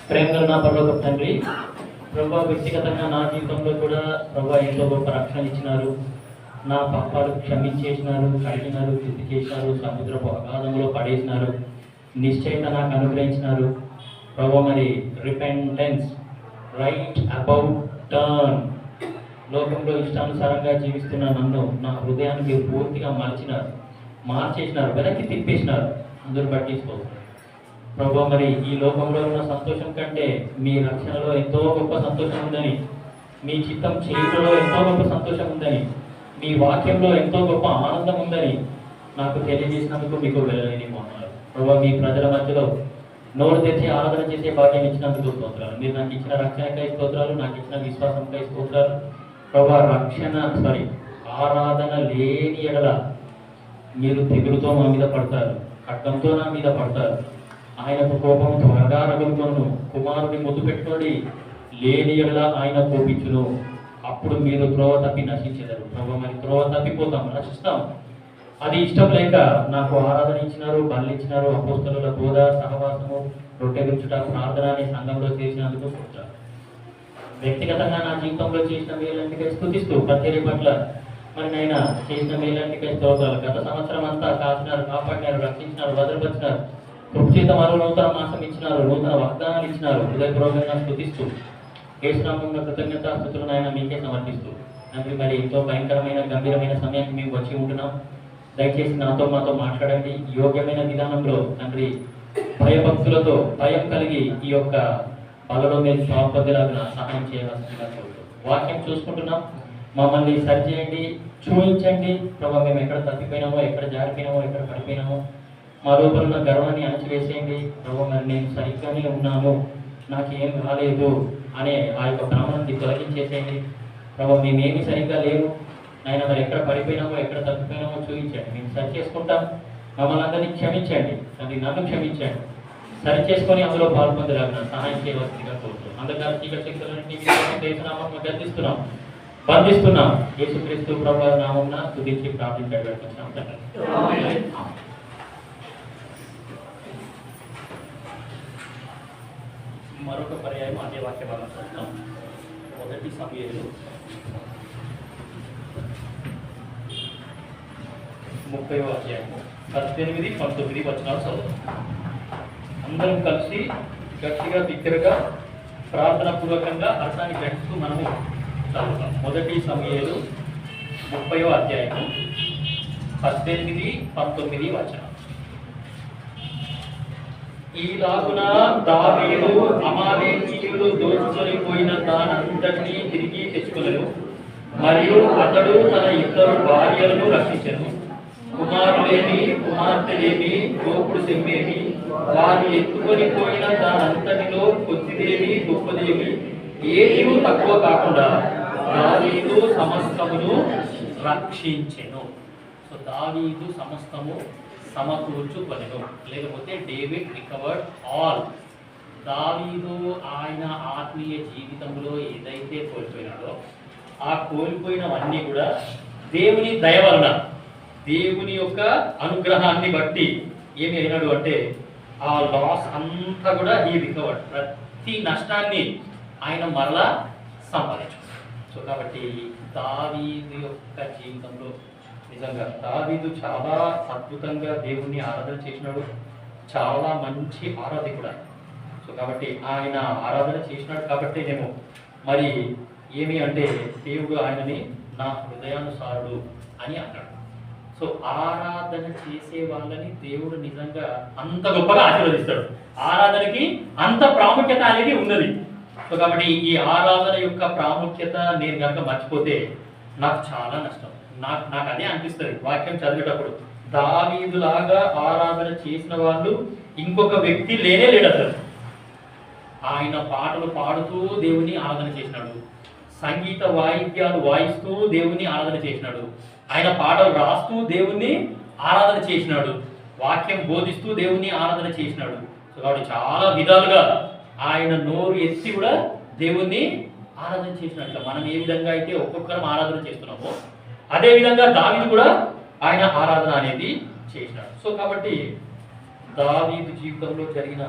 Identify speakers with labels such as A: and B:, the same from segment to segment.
A: ప్రేమగల నా పరలోకపు తండ్రి, ప్రభా వ్యక్తిగతంగా నా జీవితంలో కూడా ప్రభా ఎంతో గొప్ప రక్షణ ఇచ్చినారు. నా పాపాలు క్షమించేసినారు, కడిగినారు, శుద్ధి చేసినారు, సముద్రపు అగాధంలో పడేసినారు, నిశ్చయత నాకు అనుగ్రహించినారు. ప్రభా మరి రిపెంటెన్స్, రైట్ అబౌట్ టర్న్, లోకంలో ఇష్టానుసారంగా జీవిస్తున్న నన్ను, నా హృదయాన్ని మీరు పూర్తిగా మార్చేసినారు, వెనక్కి తిప్పేసినారు. అందరూ పట్టించుకోవచ్చు ప్రభా. మరి ఈ లోకంలో ఉన్న సంతోషం కంటే మీ రక్షణలో ఎంతో గొప్ప సంతోషం ఉందని, మీ చిత్తం చేయుటలో ఎంతో గొప్ప సంతోషం ఉందని, మీ వాక్యంలో ఎంతో గొప్ప ఆనందం ఉందని నాకు తెలియజేసినందుకు మీకు వెళ్ళలేని మోనాలు ప్రభా. మీ ప్రజల మధ్యలో నోరు తెచ్చి ఆరాధన చేసే భాగ్యం ఇచ్చినందుకు స్తోత్రాలు. మీరు నాకు ఇచ్చిన రక్షణకై స్తోత్రాలు, నాకు ఇచ్చిన విశ్వాసంకై స్తోత్రాలు ప్రభా. ఆరాధన లేని ఎడల మీరు తెగులుతో మా మీద పడతారు, ఖడ్గంతో నా మీద పడతారు. ఆయనకు కోపం త్వరగా రగులుకొను, కుమారుని ముద్దు పెట్టుకోండి, లేని ఎడల ఆయన కోపించును, అప్పుడు మీరు త్రోవ తప్పి నశించెదరు. ప్రభు మరి త్రోవ తప్పిపోతాం, నశిస్తాం. అది ఇష్టం లేక నాకు ఆరాధన ఇచ్చినారు, బలి ఇచ్చినారు, అపోస్తలుల బోధ, సహవాసము, రొట్టె విరుచుట, ప్రార్థన అనే సంఘంలో చేసినందుకు స్తోత్రాలు. వ్యక్తిగతంగా నా జీవితంలో చేసిన మేలంటికై స్తుతిస్తూ ప్రతి పట్ల మరి నైనా చేసిన మేలంటికై స్తోత్రాలు. గత సంవత్సరం అంతా కాచినారు, కాపాడినారు, రక్షించినారు, భద్రపరిచినారు, కృపచేత మరో నూతన మాసం ఇచ్చినారు, నూతన వాగ్దానాలు ఇచ్చినారు. హృదయపూర్వకంగా స్తుతిస్తూ యేసునామమున కృతజ్ఞతాస్తుతులను ఆయన మీకే సమర్పిస్తూ తండ్రి, మరి ఎంతో భయంకరమైన గంభీరమైన సమయానికి మేము వచ్చి ఉంటున్నాం. దయచేసి నాతో మాతో మాట్లాడండి. యోగ్యమైన విధానంలో తండ్రి, భయభక్తులతో భయం కలిగి ఈ యొక్క బలలో మేము స్వాపదిలాగా సహాయం చేయవలసిందిగా కోరుతున్నాం. వాక్యం చూసుకుంటున్నాం, మమ్మల్ని సరిచేయండి, చూపించండి ప్రభావ. మేము ఎక్కడ తప్పిపోయినామో, ఎక్కడ జారిపోయినామో, ఎక్కడ పడిపోయినామో మా లోపల ఉన్న గర్వాన్ని అణచివేసేయండి ప్రభావ. మరి నేను సరిగ్గానే ఉన్నాను, నాకేం రాలేదు అనే ఆ యొక్క భ్రమణాన్ని తొలగించేసేయండి ప్రభావ. మేమేమి సరిగ్గా లేవు ఆయన, మరి ఎక్కడ పడిపోయినామో, ఎక్కడ తప్పిపోయినామో చూపించండి. మేము సరి చేసుకుంటాం. మమ్మల్ని అందరినీ క్షమించండి, అది నన్ను క్షమించండి. సరి చేసుకొని అందులో పాల్పొందలాగా సహాయం చేయవలసిందిగా కోరుతున్నాం. అందుకని చీకటి శక్తులను గర్దిస్తున్నాం, బంధిస్తున్నాం. యేసుక్రీస్తు ప్రభువు నామమున స్తుతించి ప్రార్థించబడుతున్నాం తండ్రి. మరొక పర్యాయం అదే వాక్య భాగం చూస్తాం. 1 సమూయేలు 30వ అధ్యాయము 18, 19 వచనాలు చదువుతాం. అందరం కలిసి గట్టిగా బిగ్గరగా ప్రార్థన పూర్వకంగా అర్థాన్ని గ్రహిస్తూ మనము చదువుతాం. 1 సమూయేలు 30వ అధ్యాయము 18, 19 వచనాలు. ఈలాగున దావీదు అమాలేకీయులు దోచుకొని పోయిన దానంతటినీ తిరిగి తెచ్చుకొనెను, మరియు అతడు తన 2 భార్యలను రక్షించెను. కుమారులేమి కుమార్తెలేమి గోపుడు సెమ్మేమి, వారు ఎత్తుకొని పోయిన దానంతటిలో కొద్దిదేమి గొప్పదేమి ఏమీ తక్కువ కాకుండా దావీదు సమస్తమును రక్షించెను. సో దావీదు సమస్తము సమకూర్చుకొనెను, లేకపోతే డేవిడ్ రికవర్డ్ ఆల్. దావీదు ఆయన ఆత్మీయ జీవితంలో ఏదైతే కోల్పోయినాడో ఆ కోల్పోయినవన్నీ కూడా దేవుని దయ వలన, దేవుని యొక్క అనుగ్రహాన్ని బట్టి ఏమి అయినాడు అంటే ఆ లాస్ అంతా కూడా ఈ రికవర్డ్, ప్రతి నష్టాన్ని ఆయన మరలా సంపాదించుకున్నాడు. సో కాబట్టి దావీదు యొక్క జీవితంలో నిజంగా దావీదు చాలా అద్భుతంగా దేవుణ్ణి ఆరాధన చేసినాడు, చాలా మంచి ఆరాధకుడు. సో కాబట్టి ఆయన ఆరాధన చేసినాడు కాబట్టి నేను మరి ఏమి అంటే దేవుడు ఆయనని నా హృదయానుసారుడు అని అన్నాడు. సో ఆరాధన చేసే వాళ్ళని దేవుడు నిజంగా అంత గొప్పగా ఆశీర్వదిస్తాడు. ఆరాధనకి అంత ప్రాముఖ్యత అనేది ఉన్నది. సో కాబట్టి ఈ ఆరాధన యొక్క ప్రాముఖ్యత నేను కనుక మర్చిపోతే నాకు చాలా నష్టం. నాకు అదే అనిపిస్తుంది వాక్యం చదివేటప్పుడు. దావీదులాగా ఆరాధన చేసిన వాళ్ళు ఇంకొక వ్యక్తి లేనే లేడు అసలు. ఆయన పాటలు పాడుతూ దేవుని ఆరాధన చేసినాడు, సంగీత వాయిద్యాలు వాయిస్తూ దేవుని ఆరాధన చేసినాడు, ఆయన పాటలు రాస్తూ దేవుణ్ణి ఆరాధన చేసినాడు, వాక్యం బోధిస్తూ దేవుణ్ణి ఆరాధన చేసినాడు. సో కాబట్టి చాలా విధాలుగా ఆయన నోరు ఎత్తి కూడా దేవుణ్ణి ఆరాధన చేసినట్లు మనం ఏ విధంగా అయితే ఒక్కొక్కరం ఆరాధన చేస్తున్నామో అదే విధంగా దావీదు కూడా ఆయన ఆరాధన అనేది చేసినాడు. సో కాబట్టి దావీదు జీవితంలో జరిగిన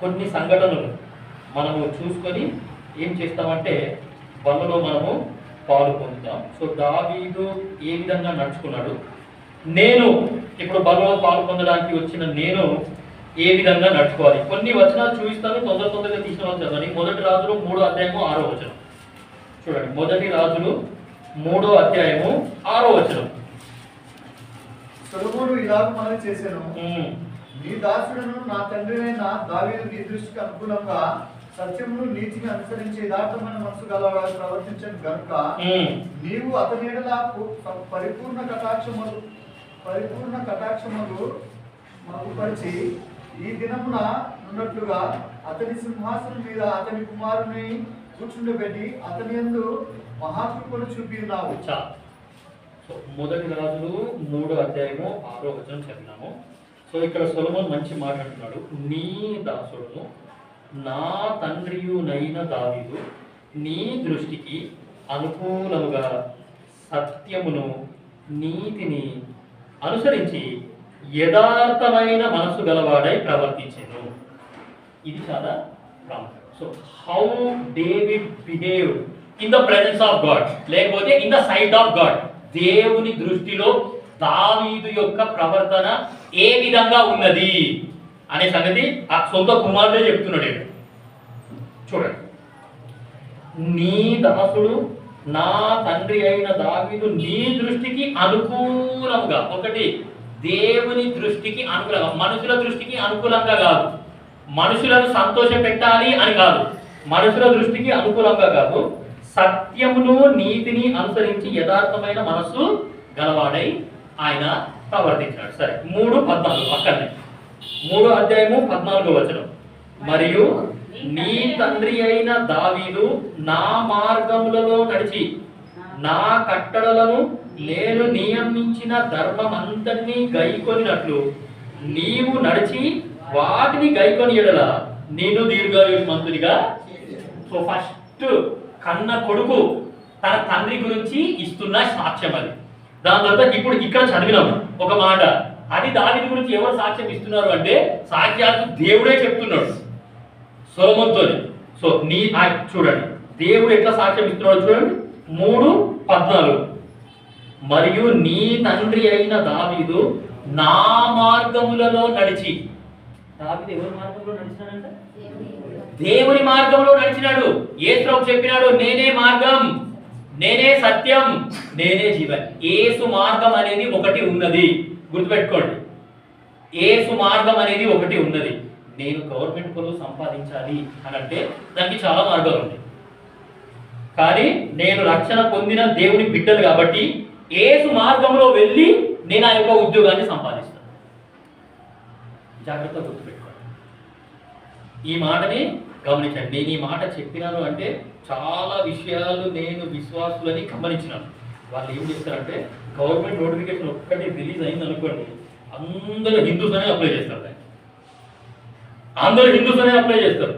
A: కొన్ని సంఘటనలు మనము చూసుకొని ఏం చేస్తామంటే బలలో మనము పాలు పొందుతాం. సో దావీదు ఏ విధంగా నడుచుకున్నాడు, నేను ఇప్పుడు బలలో పాలు పొందడానికి వచ్చిన నేను ఏ విధంగా నడుచుకోవాలి, కొన్ని వచనాలు చూపిస్తాను. తొందరగా తీసిన వాళ్ళు చదవండి. 1 రాజులు 3వ అధ్యాయము 6వ వచనం చూడండి. 1 రాజులు 3వ అధ్యాయము 6వ వచనం.
B: సొలొమోను ఇలాగ మనవి చేశాను, నీ దాసుడును నా తండ్రి అయిన దావీదు నీ దృష్టికి అనుకూలంగా సత్యమును నీతిని అనుసరించి యథార్థమైన మనసు గలవాడు ప్రవర్తించను గనుక నీవు అతని ఎడల పరిపూర్ణ కటాక్షములు మగుపరిచి ఈ దినమున ఉన్నట్లుగా అతని సింహాసనం మీద అతని కుమారుని కూర్చుండబెట్టి అతని యందు మహాకృపను చూపినావు.
A: సో 1 రాజులు 3వ అధ్యాయము 6వ వచనం చదివినాము. సో ఇక్కడ సొలొమోను మంచి మాట అంటున్నాడు, నీ దాసుడును నా తండ్రియునైన దావీదు నీ దృష్టికి అనుకూలముగా సత్యమును నీతిని అనుసరించి యథార్థమైన మనసు గలవాడై ప్రవర్తించెను. ఇది చాలా ప్రాముఖ్యం. So how David behave in the presence of God, లేకపోతే in the sight of God. దేవుని దృష్టిలో దావీదు యొక్క ప్రవర్తన ఏ విధంగా ఉన్నది అనే సంగతి ఆ సొంత కుమారుడే చెప్తున్నాడు. చూడండి, నీ దాసుడు నా తండ్రి అయిన దావీదు నీ దృష్టికి అనుకూలంగా, ఒకటి దేవుని దృష్టికి అనుకూలంగా, మనుషుల దృష్టికి అనుకూలంగా కాదు, మనుషులను సంతోష పెట్టాలి అని కాదు, మనుషుల దృష్టికి అనుకూలంగా కాదు, సత్యమును నీతిని అనుసరించి యథార్థమైన మనస్సు గలవాడై ఆయన ప్రవర్తించాడు. సరే, 3:14 అక్కడనే 3వ అధ్యాయము 14వ వచనం. మరియు నీ తండ్రి అయిన దావీదు నా మార్గములలో నడిచి నా కట్టడలను నేను నియమించిన ధర్మం అంతటినీ గైకొనినట్లు నీవు నడిచి వాటిని గైకొని ఎడల నేను దీర్ఘాయుష్మంతుడిగా. సో ఫస్ట్ కన్న కొడుకు తన తండ్రి గురించి ఇస్తున్న సాక్ష్యం అది. దాని తర్వాత ఇప్పుడు ఇక్కడ చదివినాము ఒక మాట, అది దావీదు గురించి ఎవరు సాక్ష్యం ఇస్తున్నారు అంటే సాక్ష్యాలు దేవుడే చెప్తున్నాడు సొలొమోనుతో. సో చూడండి దేవుడు ఎట్లా సాక్ష్యం ఇస్తున్నాడు చూడండి. 3:14 మరియు నీ తండ్రి అయిన దావీదు నా మార్గములలో నడిచి. దావీదు ఎవరి మార్గంలో నడిచినాడంట? దేవుని మార్గంలో నడిచినాడు. యేసు చెప్పినాడు, నేనే మార్గం, నేనే సత్యం, నేనే జీవన్. యేసు మార్గం అనేది ఒకటి ఉన్నది, గుర్తుపెట్టుకోండి. యేసు మార్గం అనేది ఒకటి ఉన్నది. నేను గవర్నమెంట్ పనులు సంపాదించాలి అని అంటే దానికి చాలా మార్గాలు ఉన్నాయి. కానీ నేను రక్షణ పొందిన దేవుని బిడ్డలు కాబట్టి యేసు మార్గంలో వెళ్ళి నేను ఆ యొక్క ఉద్యోగాన్ని సంపాదిస్తాను. జాగ్రత్తగా గుర్తుపెట్టుకోండి. ఈ మాటని గమనించండి. నేను ఈ మాట చెప్పినాను అంటే చాలా విషయాలు నేను విశ్వాసులని గమనించినాను. వాళ్ళు ఏం చేస్తారంటే గవర్నమెంట్ నోటిఫికేషన్ ఒక్కటి రిలీజ్ అయింది అనుకోండి, అందరూ హిందూస్ అనే అప్లై చేస్తారు. అందరూ హిందూస్ అనే అప్లై చేస్తారు,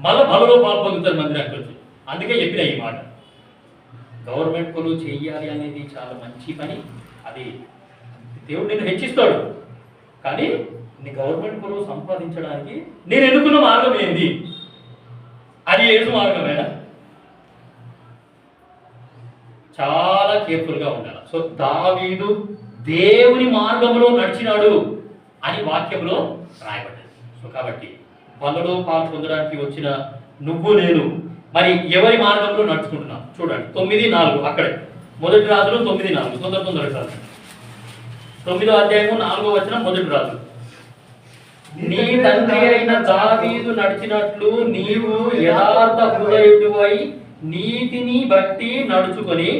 A: మళ్ళీ బలలో పాల్పొందుతారు మందిరానికి వచ్చి. అందుకే చెప్పిన ఈ మాట, గవర్నమెంట్ పనులు చేయాలి అనేది చాలా మంచి పని. అది దేవుడు నిన్ను హెచ్చిస్తాడు. కానీ నీ గవర్నమెంట్ పనులు సంపాదించడానికి నేను ఎన్నుకున్న మార్గం ఏంది? అది యేసు మార్గమేనా? చాలా కేర్ఫుల్గా ఉండాలి. సో దావీదు దేవుని మార్గంలో నడిచినాడు అని వాక్యంలో రాయబడ్డది. సో కాబట్టి బలలో పాలు పొందడానికి వచ్చిన నువ్వు నేను మరి ఎవరి మార్గంలో నడుచుకుంటున్నాం? చూడండి 9:4 అక్కడే 1 రాజులు 9:4 తొందరగా కాదు. 9వ అధ్యాయము 4వ వచనం 1 రాజు. నీ తండ్రి అయిన దావీదు నడిచినట్లు నీవు యథార్థ హృదయుడివై నీతిని బట్టి నడుచుకొని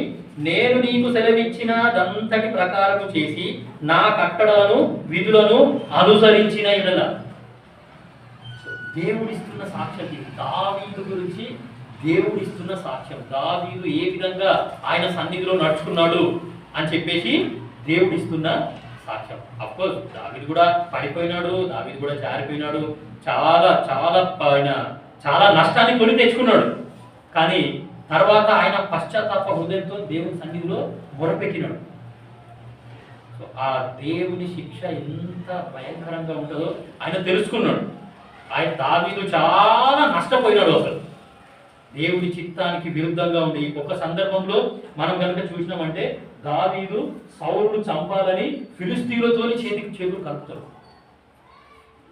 A: నేను నీకు సెలవిచ్చినదంతటి ప్రకారము చేసి నా కట్టడలను విధులను అనుసరించిన ఎడల. దేవుడిస్తున్న సాక్ష్యం ఇది. దావీదు గురించి దేవుడిస్తున్న సాక్ష్యం. దావీదు ఏ విధంగా ఆయన సన్నిధిలో నడుచుకున్నాడు అని చెప్పేసి దేవుడిస్తున్న సాక్ష్యం. అఫ్కోర్స్ దావీదు కూడా పడిపోయినాడు, దావీదు కూడా జారిపోయినాడు, చాలా చాలా చాలా నష్టాన్ని కొని తెచ్చుకున్నాడు. కానీ తర్వాత ఆయన పశ్చాత్తాప హృదయంతో దేవుని సన్నిధిలో మొరపెట్టినాడు. సో ఆ దేవుని శిక్ష ఎంత భయంకరంగా ఉంటుందో ఆయన తెలుసుకున్నాడు. దావీదు చాలా నష్టపోయినాడు అసలు, దేవుడి చిత్తానికి విరుద్ధంగా ఉండి. ఒక సందర్భంలో మనం కనుక చూసినామంటే దావీదు సౌలును చంపాలని ఫిలిస్తీయులతో చేతులు కలుపుతాడు.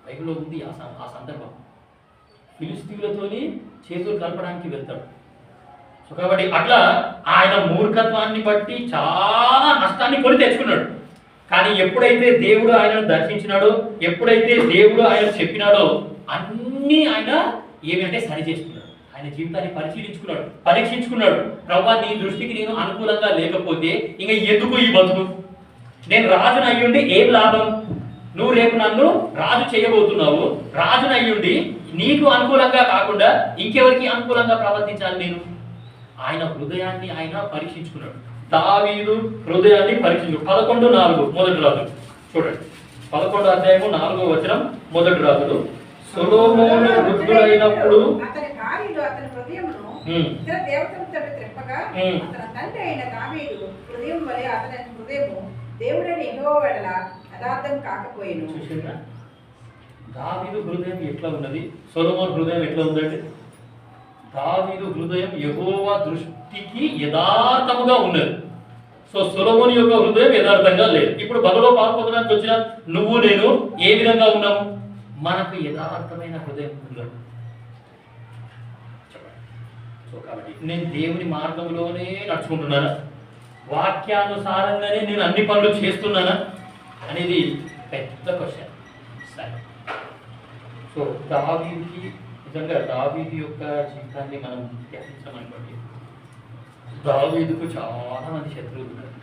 A: బైబిల్లో ఉంది ఆ సందర్భం. ఫిలిస్తీయులతోని చేతులు కలపడానికి వెళ్తాడు. సో కాబట్టి అట్లా ఆయన మూర్ఖత్వాన్ని బట్టి చాలా నష్టాన్ని కొని తెచ్చుకున్నాడు. కానీ ఎప్పుడైతే దేవుడు ఆయనను దర్శించినాడో, ఎప్పుడైతే దేవుడు ఆయన చెప్పినాడో అన్నీ ఆయన ఏమంటే సరి చేసుకున్నాడు. ఆయన జీవితాన్ని పరీక్షించుకున్నాడు. ప్రభువా, నీ దృష్టికి నేను అనుకూలంగా లేకపోతే ఇంకా ఎందుకు ఈ బతుకు? నేను రాజును అయ్యుండి ఏం లాభం? నువ్వు రేపు నన్ను రాజు చేయబోతున్నావు. రాజును అయ్యుండి నీకు అనుకూలంగా కాకుండా ఇంకెవరికి అనుకూలంగా ప్రవర్తించాలి నేను? ఆయన హృదయాన్ని ఆయన పరీక్షించుకున్నాడు. దావీదు హృదయాన్ని పరీక్షించుకున్నాడు. 11:4 మొదటి రాజు చూడండి. 11వ అధ్యాయము 4వ వచనం మొదటి రాజులు. సొలొమోను వృద్ధుడైనప్పుడు
C: అతని భార్యలు అతని హృదయమును ఇతర దేవతలతో త్రిప్పగా అతని తండ్రి అయిన దావీదు హృదయం వలె అతని హృదయము దేవుడైన యెహోవా ఎడల యథార్థం కాకపోయెను.
A: చూసిందా? దావీదు హృదయం ఎట్లా ఉన్నది, సొలొమోను హృదయం ఎట్లా ఉందండి? దావీదు హృదయం యెహోవా దృష్టికి యథార్థముగా ఉన్నది. సో సొలొమోను యొక్క హృదయం యథార్థంగా లేదు. ఇప్పుడు బలలో పాల్పొందడానికి వచ్చిన నువ్వు నేను ఏ విధంగా ఉన్నాము? మనకు యథార్థమైన హృదయం ఉందండి. చెప్పండి. సో కాబట్టి నేను దేవుని మార్గంలోనే నడుచుకుంటున్నానా? వాక్యానుసారంగానే నేను అన్ని పనులు చేస్తున్నానా అనేది పెద్ద క్వశ్చన్. సరే, సో దావీదుకి నిజంగా దావీదు యొక్క జీవితాన్ని మనం ధ్యానించామనుకోండి, దావీదుకు చాలా మంది శత్రువులు ఉన్నారు.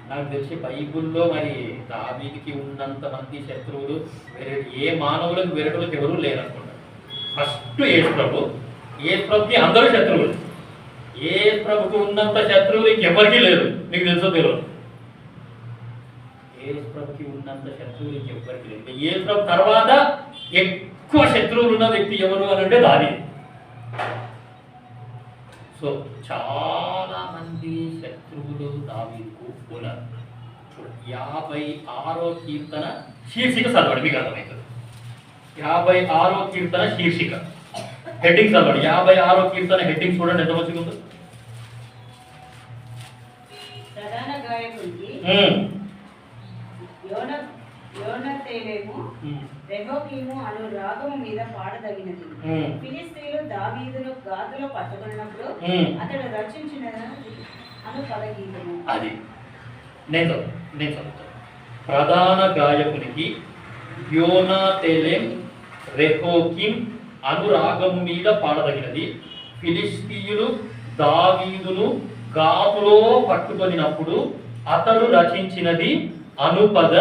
A: నాకు తెలిసి బైబుల్లో మరి దావీదుకి ఉన్నంత మంది శత్రువులు వేరే ఏ మానవులకు వేరేటోళ్ళకి ఎవరూ లేరనుకుంటారు. ఫస్ట్ యేసు ప్రభుకి అందరూ శత్రువులు. యేసు ప్రభుకు ఉన్నంత శత్రువులు ఇంకెవరికి లేరు. మీకు తెలుసో తెలియదు. యేసు ప్రభుకి ఉన్నంత శత్రువులు ఇంకెవరికి లేదు. యేసు ప్రభు తర్వాత ఎక్కువ శత్రువులు ఉన్న వ్యక్తి ఎవరు అని అంటే దావీదు. సో చాలా మంది శత్రువులు దావీదుకు ఉన్నారు. 56వ కీర్తన శీర్షిక చదవండి, మీకు అర్థమవుతుంది. 56వ కీర్తన శీర్షిక హెడ్డింగ్ చదవండి. 56వ కీర్తన హెడ్డింగ్ చూడండి ఎంత మంచిగా ఉందో.
C: ప్రధాన గాయకుడికి యోనతేలేము రెహోకీము అను రాగము మీద పాడదగినది. ఫిలిస్తీయులు దావీదును గాతులో పట్టుకున్నప్పుడు అతడు రచించిన అను పదగీతము.
A: అది నేను చదువుతాను. ప్రధాన గాయకునికి యోనతేలేం రెహోకీం అను రాగము మీద పాడదగినది. ఫిలిస్తీయులు దావీదును గాతులో పట్టుకొనినప్పుడు అతడు రచించినది అనుపద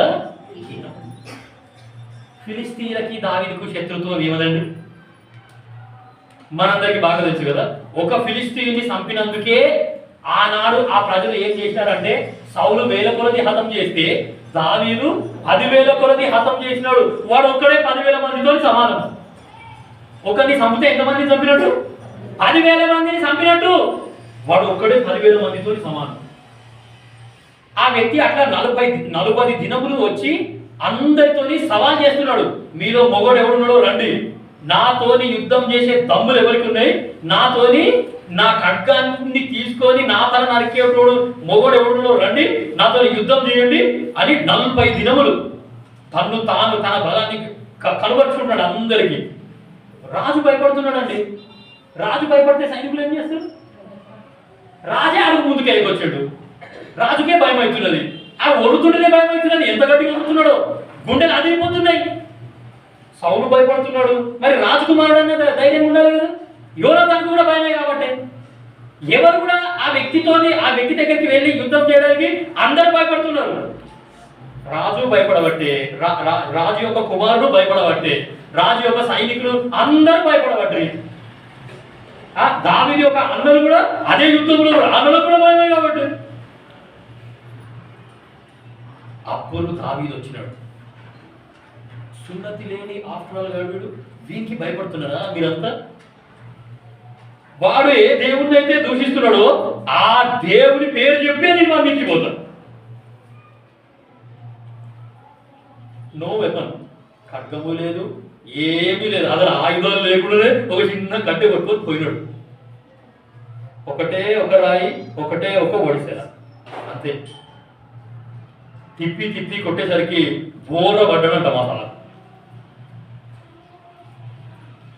A: గీతం. ఫిలిస్తీయులకి దావీదుకు శత్రుత్వం ఏమదండి? మనందరికి బాగా తెలుసు కదా. ఒక ఫిలిస్తీయుని చంపినందుకే ఆనాడు ఆ ప్రజలు ఏం చేశారంటే, సౌలు 1000 కొలది హతం చేస్తే దావీదు 10,000 కొలది హతం చేసినాడు. వాడు ఒక్కడే 10,000 మందితో సమానం. ఒకరిని చంపితే ఎంతమంది చంపినట్టు? 10,000 మందిని చంపినట్టు. వాడు ఒక్కడే 10,000 మందితో సమానం. ఆ వ్యక్తి అట్లా 40 దినములు వచ్చి అందరితోని సవాల్ చేస్తున్నాడు. మీలో మొగోడు ఎవడున్నాడో రండి, నాతోని యుద్ధం చేసే దమ్ములు ఎవరికి ఉన్నాయి, నాతోని నా ఖడ్గాన్ని తీసుకొని నా తల నరికేటోడు మొగోడు ఎవడున్నాడో రండి, నాతోని యుద్ధం చేయండి అని 40 దినములు తన బలాన్ని కనబరుచుకుంటాడు అందరికీ. రాజు భయపడుతున్నాడండి. రాజు భయపడితే సైనికులు ఏం చేస్తారు? రాజే అడుగు ముందుకు ఎగొచ్చాడు. రాజుకే భయం అవుతున్నది. ఆ ఒడుతుంటేనే భయం అవుతున్నది. ఎంత గట్టిగా ఒడుతున్నాడో గుండెలు అదిరిపోతున్నాయి. సౌలు భయపడుతున్నాడు, మరి రాజకుమారుడు అన్న ధైర్యం ఉండాలి కదా. యోనాతానుకు కూడా భయమే. కాబట్టి ఎవరు కూడా ఆ వ్యక్తి దగ్గరికి వెళ్ళి యుద్ధం చేయడానికి అందరూ భయపడుతున్నారు. రాజు భయపడబట్టే, రాజు యొక్క కుమారుడు భయపడబట్టే, రాజు యొక్క సైనికులు అందరూ భయపడబట్టే, దావీదు యొక్క అన్నలు కూడా అదే యుద్ధంలో అన్నలకు కూడా భయమే. కాబట్టి అప్పుడు దావీదు వచ్చినాడు. సున్నతి లేని ఆఫ్టర్ వీడు, వీనికి భయపడుతున్నారా మీరంతా? వాడు ఏ దేవుడిని అయితే దూషిస్తున్నాడో ఆ దేవుని పేరు చెప్పి నేను పంపించిపోతాను. నో వెపన్, ఖడ్గము లేదు, ఏమీ లేదు, అసలు ఆయుధాలు లేకుండానే ఒక చిన్న కట్టె పట్టుకొని పోయినాడు. ఒకటే ఒక రాయి, ఒకటే ఒక ఒడిసెల, అంతే. తిప్పి తిప్పి కొట్టేసరికి బోర పడ్డాడంట మసాలా.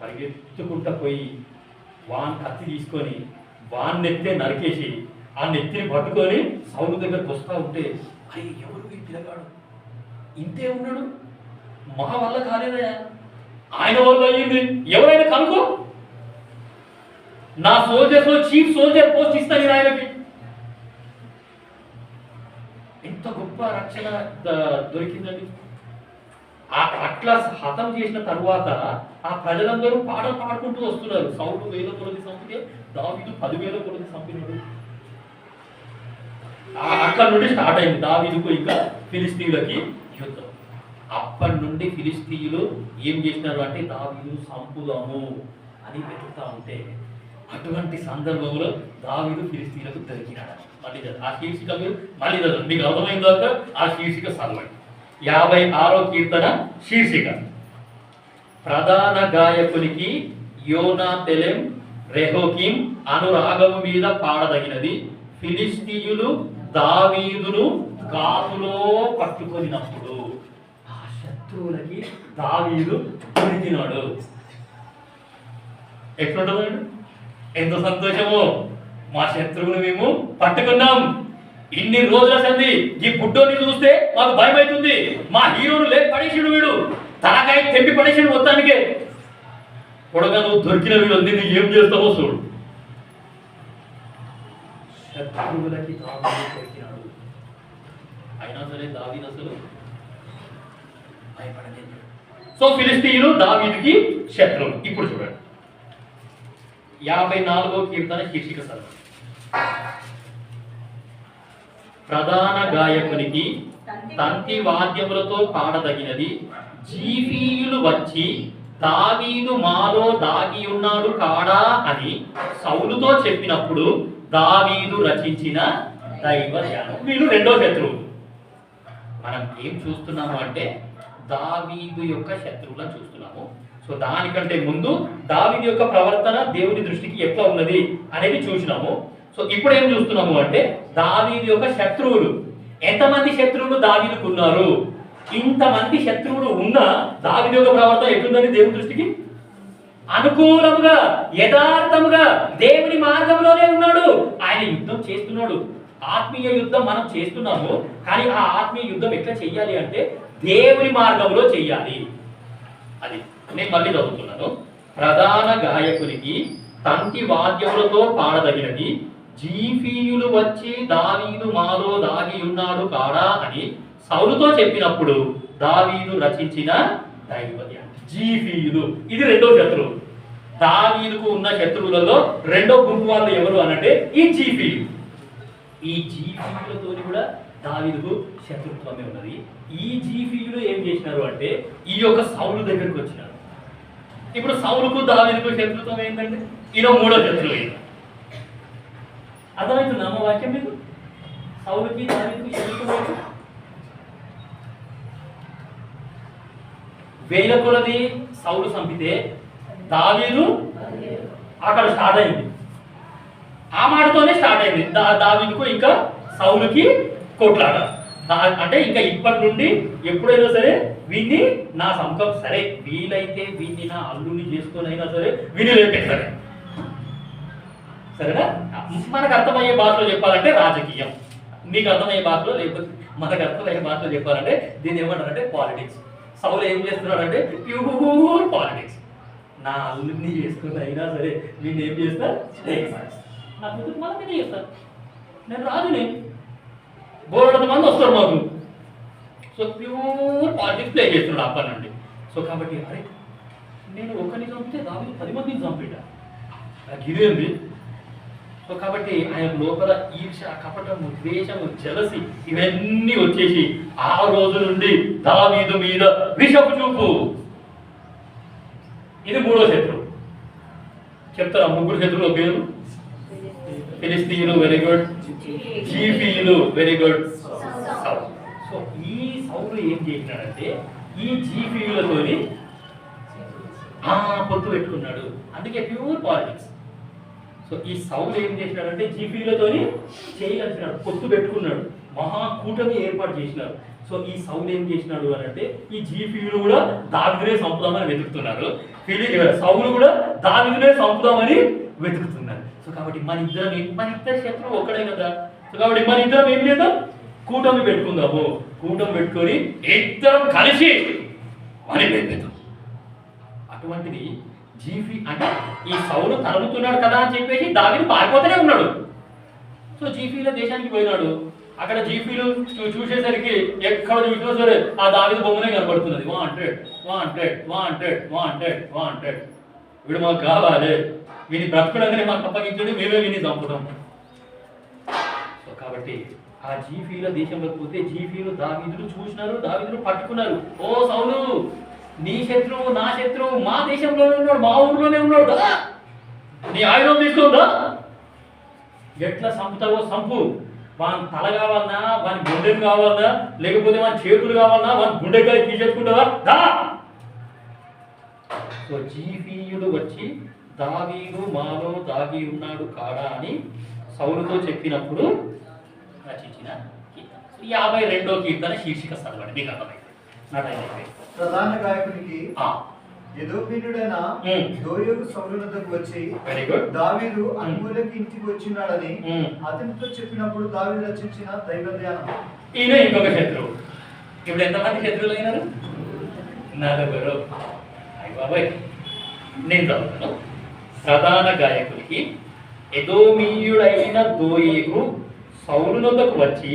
A: పరిగెత్తుకుంటా పోయి వాన్ కత్తి తీసుకొని వాన్ నెత్తే నరికేసి ఆ నెత్తిని పట్టుకొని సౌలు దగ్గరకు వస్తూ ఉంటే, అయ్యి ఎవరు ఈ పిల్లగాడు ఇంతే ఉన్నాడు, మా వల్ల కాలేదయా, ఆయన వల్ల అయ్యింది, ఎవరైనా కనుకో, నా సోల్జర్స్ లో చీఫ్ సోల్జర్ పోస్ట్ ఇస్తాను నేను ఆయనకి. ఎంత గొప్ప రక్షణ దొరికిందండి. అట్లా హతం చేసిన తరువాత ఆ ప్రజలందరూ పాటలు పాడుకుంటూ వస్తున్నారు. సౌలు 1000 కొలది చంపితే దావీదు 10,000 కొలది చంపినాడు. అక్కడ నుండి స్టార్ట్ అయింది దావీదుకు ఇంకా ఫిలిస్తీయులకి యుద్ధం. అప్పటి నుండి ఫిలిస్తీయులు ఏం చేసినారు అంటే దావీదు సంపుదాము అని వెతుకుతా ఉంటే, అటువంటి సందర్భంలో దావీదు ఫిలిస్తీయులకు దొరికినాడు. మళ్ళీ ఆ శీర్షిక మీరు మళ్ళీ చదవండి, మీకు అర్థమైన దాకా ఆ శీర్షిక చదవండి. 56వ కీర్తన శీర్షిక, ప్రధాన గాయకునికి యోనాతెలెం రెహోకిం అనురాగము మీద పాడదగినది. ఫిలిస్తీయులు దావీదును గాతులో పట్టుకొనినప్పుడు ఆ శత్రువులకి దావీదు దొరికినాడు. ఎట్లుంటుందండి, ఎంత సంతోషమో, మా శత్రువును మేము పట్టుకున్నాం. ఇన్ని రోజుల సంది ఈ బుడ్డోని చూస్తే మాకు భయం అవుతుంది, మా హీరోను లేక పడేసాడు, వీడు తనకాయ తెంపి పడేసాడు మొత్తానికే. పొడగా నువ్వు దొరికిన వీడు నిన్ను ఏం చేస్తావో చూడు. శత్రువులకి దావీదు దొరికినాడు. అయినా సరే దావీదు అసలు భయపడలేదు. సో ఫిలిస్తీయులు దావీదుకి శత్రువులు. ఇప్పుడు చూడండి 54వ కీర్తన శీర్షిక చదవండి. ప్రధాన గాయకునికి తంతి వాద్యములతో పాడదగినది. జీఫీయులు వచ్చి దావీదు మాలో దాగి ఉన్నాడు కాడా అని సౌలుతో చెప్పినప్పుడు దావీదు రచించిన దైవ ధ్యానం. వీళ్ళు రెండో శత్రువు. మనం ఏం చూస్తున్నాము అంటే దావీదు యొక్క శత్రువులను చూస్తున్నాము. సో దానికంటే ముందు దావీదు యొక్క ప్రవర్తన దేవుని దృష్టికి ఎట్లా ఉన్నది అనేది చూసినాము. సో ఇప్పుడు ఏం చూస్తున్నాము అంటే దావీదు యొక్క శత్రువులు. ఎంతమంది శత్రువులు దావీదుకు ఉన్నారు? ఇంతమంది శత్రువులు ఉన్న దావీదు యొక్క ప్రవర్తన ఎట్లుందని దేవుని దృష్టికి అనుకూలముగా, యథార్థముగా దేవుని మార్గంలోనే ఉన్నాడు. ఆయన యుద్ధం చేస్తున్నాడు. ఆత్మీయ యుద్ధం మనం చేస్తున్నాము, కానీ ఆ ఆత్మీయ యుద్ధం ఎట్లా చెయ్యాలి అంటే దేవుని మార్గంలో చెయ్యాలి. అది నేను మళ్ళీ చదువుతున్నాను. ప్రధాన గాయకునికి తంతి వాద్యములతో పాడదగినది. జీఫీయులు వచ్చి దావీదు మాలో దాగి ఉన్నాడు కాడా అని సౌలుతో చెప్పినప్పుడు దావీదు రచించిన దైవ ధ్యానం. జీఫీయులు ఇది రెండో శత్రువు. దావీదుకు ఉన్న శత్రువులలో రెండో గుంపు వాళ్ళు ఎవరు అనంటే ఈ జీఫీయులు. ఈ జీఫీయులతో కూడా దావీదుకు శత్రుత్వమే ఉన్నది. ఈ జీఫీయులు ఏం చేసినారు అంటే ఈ యొక్క సౌలు దగ్గరికి వచ్చినారు. ఇప్పుడు సౌలుకు దావీదుకు శత్రుత్వం ఏంటంటే ఈయన మూడో శత్రువు అయింది. అర్థమవుతుంది అమ్మ వాక్యం మీకు? సౌలుకి దావీదుకు శత్రుత్వం ఏంటి? 1000 కొలది సౌలు చంపితే దావీదు అక్కడ స్టార్ట్ అయింది. ఆ మాటతోనే స్టార్ట్ అయింది. దావీదుకు ఇంకా సౌలుకి కొట్లాట. అంటే ఇంకా ఇప్పటి నుండి ఎప్పుడైనా సరే వీడిని నా సొంతం, సరే వీలైతే వీడిని నా అల్లుని చేసుకొని అయినా సరే వీడిని లేపేస్తారే. సరేనా? మనకు అర్థమయ్యే భాషలో చెప్పాలంటే రాజకీయం, మీకు అర్థమయ్యే భాషలో, లేకపోతే మనకు అర్థమయ్యే భాషలో చెప్పాలంటే దీన్ని ఏమంటారంటే పాలిటిక్స్. సౌలు ఏం చేస్తున్నాడంటే ప్యూర్ పాలిటిక్స్. నా అల్లుని చేసుకుని అయినా సరే వీడిని ఏం చేస్తా, నా కూతురు మళ్ళీ నేను చేస్తాను, నేను రాజుని, బోర్డు మంది వస్తారు మాకు. సో ప్యూర్ పాలిటిక్స్ ప్లే చేస్తున్నాడు అప్పటి నుండి. సో కాబట్టి అరే నేను ఒకరిని చంపితే దావీదు 10 మందిని చంపిట, గిరేంది. సో కాబట్టి ఆయన లోపల ఈర్ష, కపటము, ద్వేషము, జలసి ఇవన్నీ వచ్చేసి ఆ రోజు నుండి దావీదు మీద విషపు చూపు. ఇది మూడో శత్రువు. చెప్తారా ముగ్గురు శత్రువుల పేరు? ఫిలిస్తీయులు వెరీ గుడ్, జీఫీయులు వెరీ గుడ్, సౌలు. సో ఈ సౌలు ఏం చేసినాడంటే ఈ జీఫీయులతోని పొత్తు పెట్టుకున్నాడు. అందుకే ప్యూర్ పాలిటిక్స్. సో ఈ సౌలు ఏం చేసినాడంటే జీపీలతోని చేయగలిగినాడు, పొత్తు పెట్టుకున్నాడు, మహాకూటమి ఏర్పాటు చేసినారు. సో ఈ సౌలు ఏం చేసినాడు అని అంటే ఈ జీపీలు కూడా దావీదునే చంపుదామని వెతుకుతున్నారు, సౌలు కూడా దావీదునే చంపుదామని వెతుకుతున్నారు. సో కాబట్టి మన ఇద్దరు శత్రువు ఒక్కడే కదా. సో కాబట్టి మన ఇద్దరం ఏం చేద్దాం, కూటమి పెట్టుకుందాము. కూటమి పెట్టుకొని ఇద్దరం కలిసి అని పెడతాం. అటువంటిది జీఫీ అంటే ఈ సౌలు తరుముతున్నాడు కదా అని చెప్పేసి దావీదు పారిపోతూనే ఉన్నాడు. సో జీఫీల దేశానికి పోయినాడు. అక్కడ జీపీలు చూసేసరికి ఎక్కడ చూసినా సరే ఆ దావీదు బొమ్మనే కనబడుతున్నది. వాంటెడ్ వీడు మాకు కావాలి, వీని బ్రతకడంగానే మాకు అప్పగించండి, మేమే విని చంపుతాం. సో కాబట్టి ఆ జీఫీల దేశంలోకి పోతే జీఫీలు దావీదులు చూసినారు, దావీదులు పట్టుకున్నారు. ఓ సౌలు, నీ శత్రువు నా శత్రువు మా దేశంలోనే ఉన్నాడు, మా ఊర్లోనే ఉన్నాడు కదా, నీ ఆయుధం తీసుకోదా, ఎట్లా చంపుతావో చంపు. వాని తల కావాలన్నా, వాని గుండెలు కావాలన్నా, లేకపోతే వాని చేతులు కావాలన్నా, వాని గుండెకాయ తీసేసుకుంటావా దా. సో జీఫీయుడు వచ్చి దావీదు మాలో దాగి ఉన్నాడు కాడా అని సౌలుతో చెప్పినప్పుడు రచించిన కీర్తన. 52వ కీర్తన శీర్షిక చదవండి, మీకు అర్థమైంది. నా టైం అయిపోయింది.
B: ప్రధాన గాయకునికి ఎదోమీయుడైన దోయేగు సౌలు వద్దకు వచ్చి దావీదు అనుమూలకి ఇంటికి వచ్చినాడని అతనితో చెప్పినప్పుడు దావీదు రచించిన దైవ ధ్యానం.
A: ఈయన ఇంకొక శత్రువు. ఇప్పుడు ఎంతమంది శత్రువులు అయినారు? 4. అయ్య బాబాయ్, నేను చదువుతాను. ప్రధాన గాయకుడికి ఎదోమీయుడైన దోయేగు సౌలు వద్దకు వచ్చి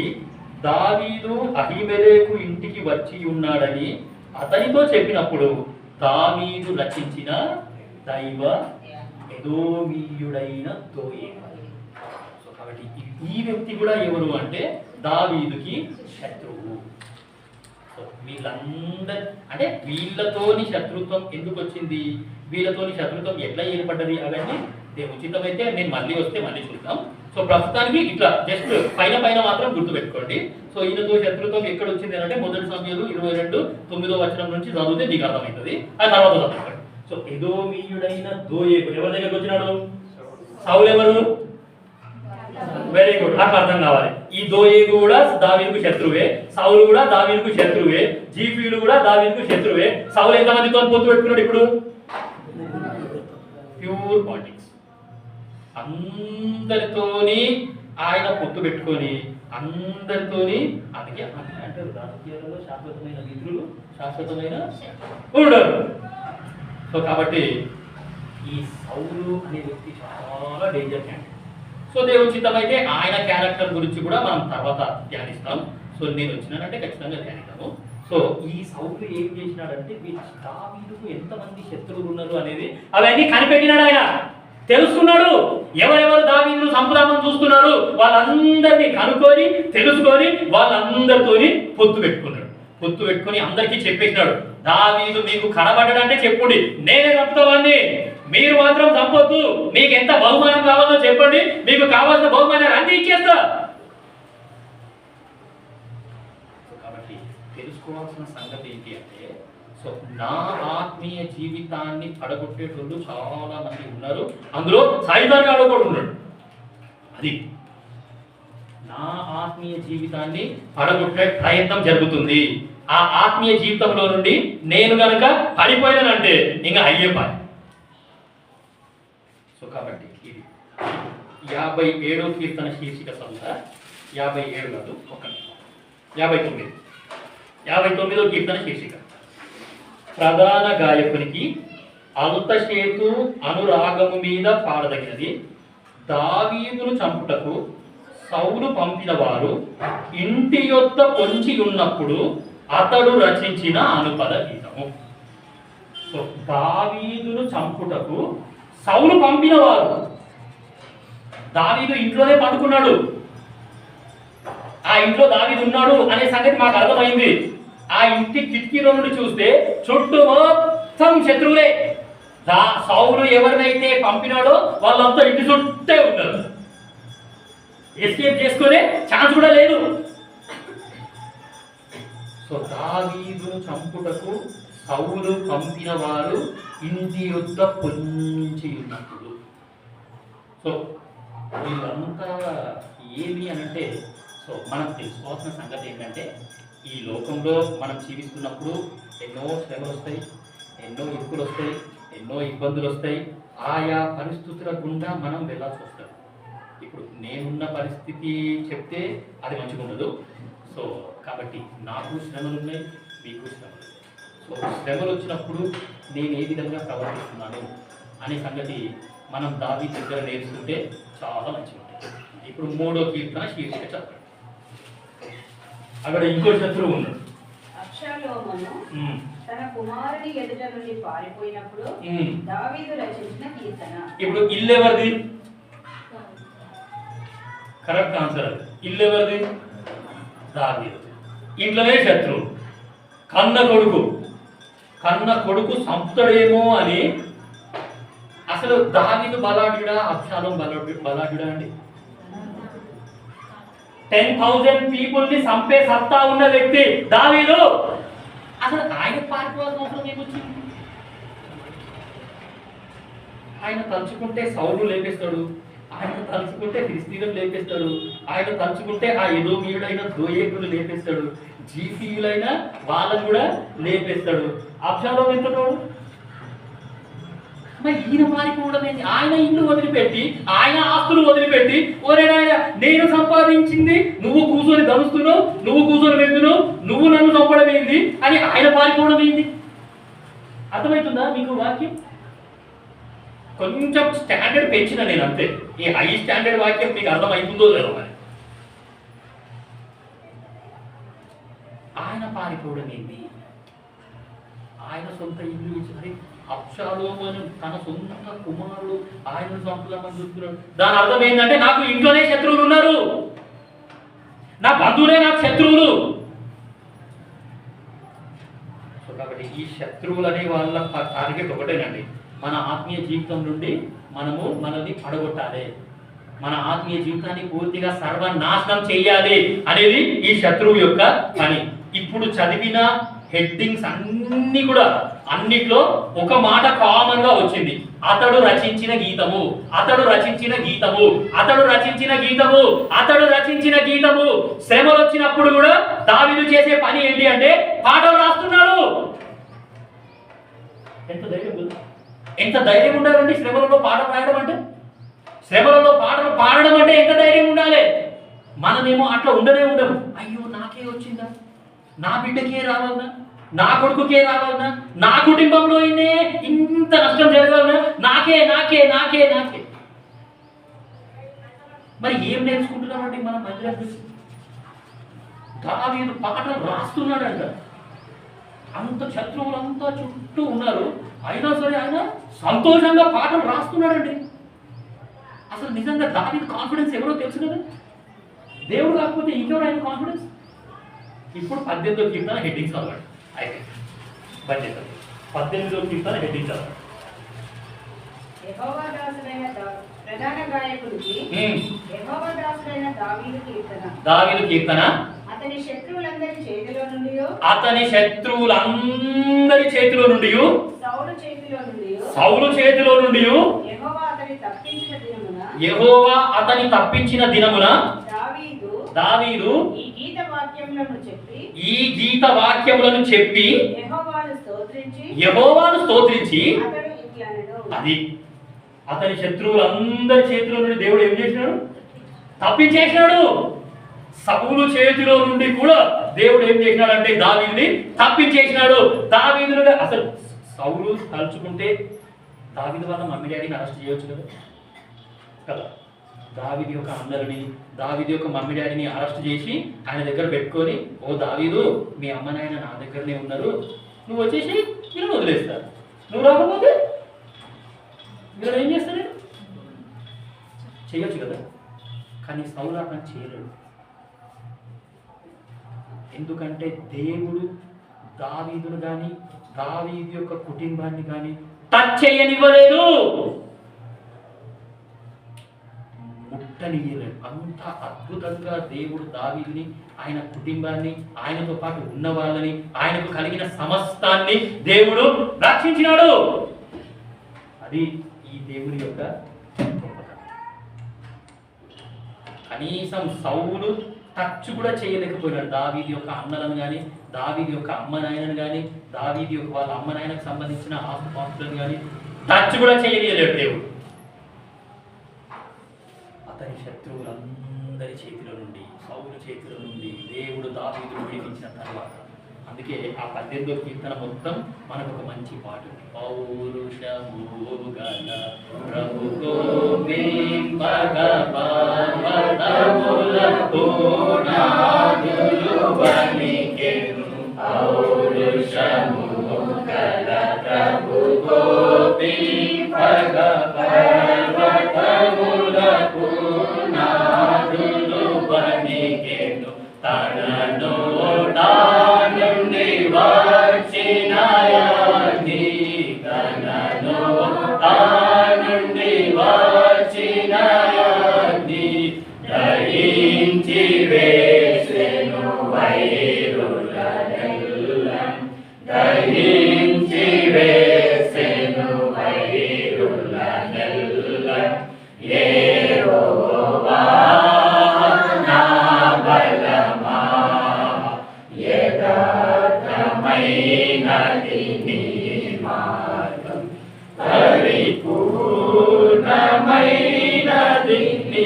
A: దావీదు అహీమెలెకు ఇంటికి వచ్చి ఉన్నాడని అతనితో చెప్పినప్పుడు దావీదు రచించిన దైవ ఎదోమీయుడైన దోయేగు. సో కాబట్టి ఈ వ్యక్తి కూడా ఎవరు అంటే దావీదుకి శత్రువు. సో వీళ్ళందరి అంటే వీళ్ళతోని శత్రుత్వం ఎందుకు వచ్చింది, వీళ్ళతోని శత్రుత్వం ఎట్లా ఏర్పడ్డది అవన్నీ ఉచితమైతే నేను మళ్ళీ వస్తే మళ్ళీ చూద్దాం. సో ప్రస్తుతానికి ఇట్లా జస్ట్ పైన మాత్రం గుర్తుపెట్టుకోండి. సో ఈయనతో శత్రుత్వం ఎక్కడ వచ్చింది అంటే 1 సమూయేలు 22:9 నుంచి చదివితే నీకు అర్థమవుతుంది, ఆ తర్వాత చదువుకోండి. సో ఎదోమీయుడైన దోయేగు ఎవరి దగ్గరకు వచ్చినాడు? సౌలు ఎవరు? వెరీ గుడ్, నాకు అర్థం కావాలి. ఈ దోయేగు కూడా దావీదుకు శత్రువే, సౌలు కూడా దావీదుకు శత్రువే, జీఫీలు కూడా దావీదుకు శత్రువే. సౌలు ఎంతమందితో పొత్తు పెట్టుకున్నాడు ఇప్పుడు? Pure politics. అందరితోని ఆయన పొత్తు పెట్టుకొని అందరితోని, అందుకే అంటారు రాజకీయాలలో శాశ్వతమైన మిత్రులు శాశ్వతమైన ఉండరు. సో కాబట్టి ఈ సౌలు అనే వ్యక్తి చాలా డేంజర్ క్యాండిడేట్. సో దేవుని చిత్తమైతే ఆయన క్యారెక్టర్ గురించి కూడా మనం తర్వాత ధ్యానిస్తాం. సో నేను వచ్చినానంటే ఖచ్చితంగా ధ్యానిస్తాము. సో ఈ సౌలు ఏం చేసినాడంటే దావీదుకు ఎంతమంది శత్రువులు ఉన్నారు అనేది అవన్నీ కనిపెట్టినాడు. ఆయన తెలుసుకున్నాడు, ఎవరెవరు దావీదును చంపుదామని చూస్తున్నారు వాళ్ళందరినీ కనుక్కొని తెలుసుకొని వాళ్ళందరితోని పొత్తు పెట్టుకున్నాడు. పొత్తు పెట్టుకొని అందరికీ చెప్పేసినాడు, దావీదు మీకు కనబడ్డాడంటే చెప్పుండి, నేనే చంపుతావాన్ని, మీరు మాత్రం చంపొద్దు, మీకు ఎంత బహుమానం కావాలో చెప్పండి, మీకు కావాల్సిన బహుమానాలు అన్ని ఇచ్చేస్తా. కాబట్టి తెలుసుకోవాల్సిన సంగతి ఏంటి అంటే, సో నా ఆత్మీయ జీవితాన్ని పడగొట్టేటోళ్ళు చాలా మంది ఉన్నారు, అందులో సైతాన్ గాడు కూడా ఉన్నాడు. అది నా ఆత్మీయ జీవితాన్ని పడగొట్టే ప్రయత్నం జరుగుతుంది. ఆ ఆత్మీయ జీవితంలో నుండి నేను గనక పడిపోయానంటే ఇంకా అయ్యే పని. సో కాబట్టి ఇది 57వ కీర్తన శీర్షిక చదువుతా. 57 కాదు, 59వ కీర్తన శీర్షిక. ప్రధాన గాయకునికి అల్తషేతు అనురాగము మీద పాడదగినది. దావీదును చంపుటకు సౌలు పంపిన వారు ఇంటి యొద్ద పొంచి ఉన్నప్పుడు అతడు రచించిన అనుపద గీతము. సో దావీదును చంపుటకు సౌలు పంపిన వారు, దావీదు ఇంట్లోనే పండుకున్నాడు, ఆ ఇంట్లో దావీదు ఉన్నాడు అనే సంగతి మాకు అర్థమైంది. ఆ ఇంటి కిటికీలో నుండి చూస్తే చుట్టూ మొత్తం శత్రువులే. సౌలు ఎవరినైతే పంపినాడో వాళ్ళంతా ఇంటి చుట్టే ఉన్నారు, ఎస్కేప్ చేసుకునే ఛాన్స్ కూడా లేదు. సో దావీదును చంపుటకు సౌలు పంపిన వారు ఇంటి యొద్ద పొంచి ఉన్నప్పుడు. సో వీళ్ళంతా ఏమి అనంటే, సో మనం తెలుసుకోవాల్సిన సంగతి ఏంటంటే, ఈ లోకంలో మనం జీవిస్తున్నప్పుడు ఎన్నో శ్రమలు వస్తాయి, ఎన్నో ఇరుకులు వస్తాయి, ఎన్నో ఇబ్బందులు వస్తాయి. ఆయా పరిస్థితుల గుండా మనం వెళ్ళాల్సి వస్తుంది. ఇప్పుడు నేనున్న పరిస్థితి చెప్తే అది మంచిగా ఉండదు. సో కాబట్టి నాకు శ్రమలు ఉన్నాయి, మీకు శ్రమలు ఉన్నాయి. సో శ్రమలు వచ్చినప్పుడు నేను ఏ విధంగా ప్రవర్తిస్తున్నాను అనే సంగతి మనం దావీదు దగ్గర నేర్చుకుంటే చాలా మంచిగా ఉంటుంది. ఇప్పుడు 3వ కీర్తన శీర్షిక చదవండి. అక్కడ ఇంకో శత్రువు ఉన్నాడు.
C: అబ్షాలోమును తన కుమారుని ఎదుట నుండి పారిపోయినప్పుడు దావీదు రచించిన కీర్తన. ఇప్పుడు
A: ఇల్లు ఎవరిది? Correct answer. అది ఇల్లు ఎవరిది? దావీదు. ఇంట్లోనే శత్రువు. కన్న కొడుకు సంపుతాడేమో అని. అసలు దావీదు బలాఢ్యుడా, అబ్షాలోము బలాఢ్యుడా అండి? 10,000 పీపుల్ని చంపే సత్తా ఉన్న వ్యక్తి దావీదు. అసలు ఆయన పారిపోవాల్సిన అవసరం ఏమొచ్చింది? ఆయన తలుచుకుంటే సౌలు లేపేస్తాడు, ఆయన తలుచుకుంటే ఫిలిస్తీయులను లేపేస్తాడు, ఆయన తలుచుకుంటే ఆ ఎదోమీయుడైన దోయేకులు లేపేస్తాడు, జీఫీయులైన వాళ్ళని కూడా లేపేస్తాడు. అబ్షాలోము ఎంతటోడు? మరి ఈయన పారిపోవడం ఏంటి? ఆయన ఇల్లు వదిలిపెట్టి, ఆయన ఆస్తులు వదిలిపెట్టి, ఓరే నాయన నేను సంపాదించింది నువ్వు కూర్చొని దంస్తున్నావు, నువ్వు కూర్చొని వెళ్తున్నావు, నువ్వు నన్ను చంపడం ఏంది అని ఆయన పారిపోవడం ఏంది? అర్థమవుతుందా మీకు వాక్యం? కొంచెం స్టాండర్డ్ పెంచిన నేను అంతే. ఈ హై స్టాండర్డ్ వాక్యం మీకు అర్థమవుతుందో లేదో మరి. ఆయన పారిపోవడం ఏంది? ఆయన సొంత ఇల్లు ఇచ్చి అబ్షాలోము తన సొంత కుమారుడు ఆయన చంపుదామని చూస్తున్నాడు. దాని అర్థం ఏంటంటే నాకు ఇంట్లోనే శత్రువులు ఉన్నారు, నా బంధువులే నాకు శత్రువులు. సో కాబట్టి ఈ శత్రువులు అనే వాళ్ళ టార్గెట్ ఒకటేనండి, మన ఆత్మీయ జీవితం నుండి మనది పడగొట్టాలి, మన ఆత్మీయ జీవితాన్ని పూర్తిగా సర్వనాశనం చేయాలి అనేది ఈ శత్రువు యొక్క పని. ఇప్పుడు చదివిన హెడ్డింగ్స్ అన్ని కూడా అన్నిట్లో ఒక మాట కామన్ గా వచ్చింది, అతడు రచించిన గీతము, అతడు రచించిన గీతము, అతడు రచించిన గీతము, అతడు రచించిన గీతము. శ్రమలు వచ్చినప్పుడు కూడా దావీదు చేసే పని ఏంటి అంటే పాటలు రాస్తున్నాడు. ఎంత ధైర్యం ఉండాలండి శ్రమలలో పాటలు రాయడం అంటే? శ్రమలలో పాటలు పాడడం అంటే ఎంత ధైర్యం ఉండాలి? మనమేమో అట్లా ఉండము. అయ్యో నాకే వచ్చిందా, నా బిడ్డకే రావాలన్నా, నా కొడుకుకే రావాలన్నా, నా కుటుంబంలో ఇంత నష్టం జరగాలన్నా, నాకే నాకే నాకే నాకే. మరి ఏం నేర్చుకుంటున్నామండి మనం మందిరం? దావీదు పాటలు రాస్తున్నాడంట. అంత శత్రువులంతా చుట్టూ ఉన్నారు, అయినా సరే ఆయన సంతోషంగా పాటలు రాస్తున్నాడండి. అసలు నిజంగా దావీదు కాన్ఫిడెన్స్ ఎవరో తెలుసు కదా, దేవుడు కాకపోతే ఇంకెవరు ఆయన కాన్ఫిడెన్స్? ఇప్పుడు 18వ కీర్తన హెడ్డింగ్స్ అవ్వండి. అయితే 18వ కీర్తన హెడ్డింగ్స్ అవ్వండి.
C: యెహోవా దాసుడైన ప్రధాన గాయకుడికి యెహోవా దాసుడైన దావీదు కీర్తన. అతని శత్రువులందరి చేతిలో నుండి సౌలు చేతిలో నుండి యెహోవా అతని తప్పించిన దినమున దావీదు ఈ గీత వాక్యములను చెప్పి యెహోవాను స్తోత్రించి అది అతని శత్రువులందరి చేతిలో నుండి దేవుడు ఏం చేసినాడు? తప్పించేసినాడు. సౌలు చేతిలో నుండి కూడా దేవుడు ఏం చేసినాడంటే దావీదుని తప్పించేసినాడు. దావీదును అసలు సౌలు తలుచుకుంటే దావీదు వల్ల మమ్మీ డాడీని అరెస్ట్ చేయొచ్చు కదా. దావీదు యొక్క అందరిని, దావీదు యొక్క మమ్మీ డాడీని అరెస్ట్ చేసి ఆయన దగ్గర పెట్టుకొని, ఓ దావీదు మీ అమ్మ నాయన నా దగ్గరనే ఉన్నారు, నువ్వు వచ్చేసి వీళ్ళని వదిలేస్తారు, నువ్వు రాకపోతే వీళ్ళు ఏం చేస్తారు? చేయొచ్చు కదా. కానీ సౌలు అట్లా చేయలేడు. ఎందుకంటే దేవుడు దావీదును కానీ దావీదు యొక్క కుటుంబాన్ని కానీ టచ్ చేయనివ్వలేదు. ముట్టనీయలేదు. అంత అద్భుతంగా దేవుడు దావీదుని, ఆయన కుటుంబాన్ని, ఆయనతో పాటు ఉన్న వాళ్ళని, ఆయనకు కలిగిన సమస్తాన్ని దేవుడు రక్షించినాడు. అది ఈ దేవుని యొక్క గొప్పతనం. కనీసం సౌలు టచ్ కూడా చేయలేకపోయినాడు దావీదు యొక్క అన్నలను కానీ, దావీదు యొక్క అమ్మ నాయనను కానీ, దావీదు యొక్క వాళ్ళ అమ్మ నాయనకు సంబంధించిన ఆస్తుపాస్తులను కానీ టచ్ కూడా చేయలేడు దేవుడు. అతని శత్రువులందరి చేతిలో నుండి, సౌలు చేతిలో నుండి దేవుడు దావీదును విడిపించిన తర్వాత, అందుకే ఆ 18వ కీర్తన మొత్తం మనకు ఒక మంచి పాట ఉంది. పౌరుషము గల ప్రభుతో పర్వతములకు నాదులు వణికెను. పౌరుషము గల ప్రభుతో పర్వతములకు నాదులు వణికెను. తన నోట నుండి వచ్చిన అగ్ని, తన నోట నుండి వచ్చిన అగ్ని దహించి వేసెను వైరులనెల్లను, దహించి వేసెను వైరులనెల్లను. యెహోవా నా బలమా, యథార్థమైనది నీ మార్గం, పరిపూర్ణమైనది నీ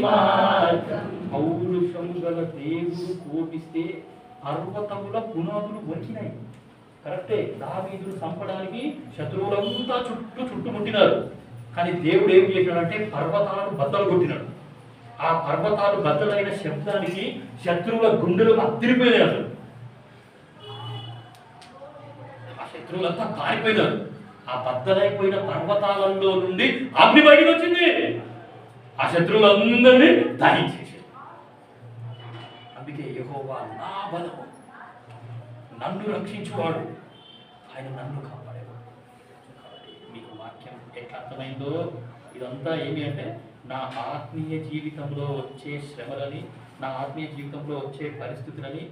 C: మార్గం. పౌరుషము గల దేవుడు కోపిస్తే పర్వతముల పునాదులు వంచినాయి. కరెక్టే, దావీదును చంపడానికి శత్రువులంతా చుట్టుముట్టినారు. కానీ దేవుడు ఏం చేశాడంటే పర్వతాలను బద్దలు కొట్టినాడు. ఆ పర్వతాలు బద్దలైన శబ్దానికి శత్రువుల గుండెలు అదిరిపోయినాయి. అసలు ఆ శత్రువులంతా పారిపోయినారు. ఆ బద్దలైపోయిన పర్వతాలలో నుండి అగ్ని బయటకు వచ్చింది. ఆ శత్రువులందరినీ దహించేసాడు. అందుకే యెహోవా నా బలము, నన్ను రక్షించువాడు, ఆయన నన్ను కాపాడేవాడు. కాబట్టి మీకు వాక్యం ఎట్లా అర్థమైందో, ఇదంతా ఏమి అంటే నా ఆత్మీయ జీవితంలో వచ్చే శ్రమలని, నా ఆత్మీయ జీవితంలో వచ్చే పరిస్థితులని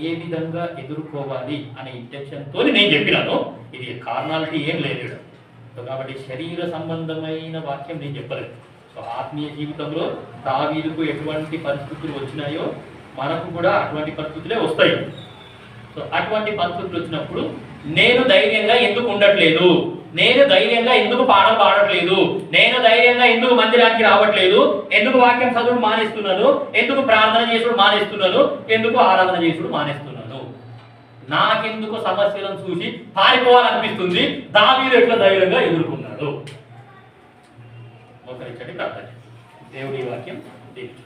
C: ఏ విధంగా ఎదుర్కోవాలి అనే ఇంటెన్షన్తో నేను చెప్పినాను. ఇది కారణాలిటీ ఏం లేదు. సో కాబట్టి శరీర సంబంధమైన వాక్యం నేను చెప్పలేదు. సో ఆత్మీయ జీవితంలో దావీదుకు ఎటువంటి పరిస్థితులు వచ్చినాయో మనకు కూడా అటువంటి పరిస్థితులే వస్తాయి. సో అటువంటి పరిస్థితులు వచ్చినప్పుడు నేను ధైర్యంగా ఎందుకు ఉండట్లేదు, నేను ధైర్యంగా ఎందుకు పాటలు పాడట్లేదు, నేను ధైర్యంగా ఎందుకు మందిరానికి రావట్లేదు, ఎందుకు వాక్యం చదువుడు మానేస్తున్నాను, ఎందుకు ప్రార్థన చేసుడు మానేస్తున్నాను, ఎందుకు ఆరాధన చేసుడు మానేస్తున్నాను, నాకెందుకు సమస్యలను చూసి పారిపోవాలనిపిస్తుంది, దావీదు ఎట్లా ధైర్యంగా ఎదుర్కొన్నాడు. ఒకరిచ్చటి ప్రార్థన. దేవుడి వాక్యం దీవించు.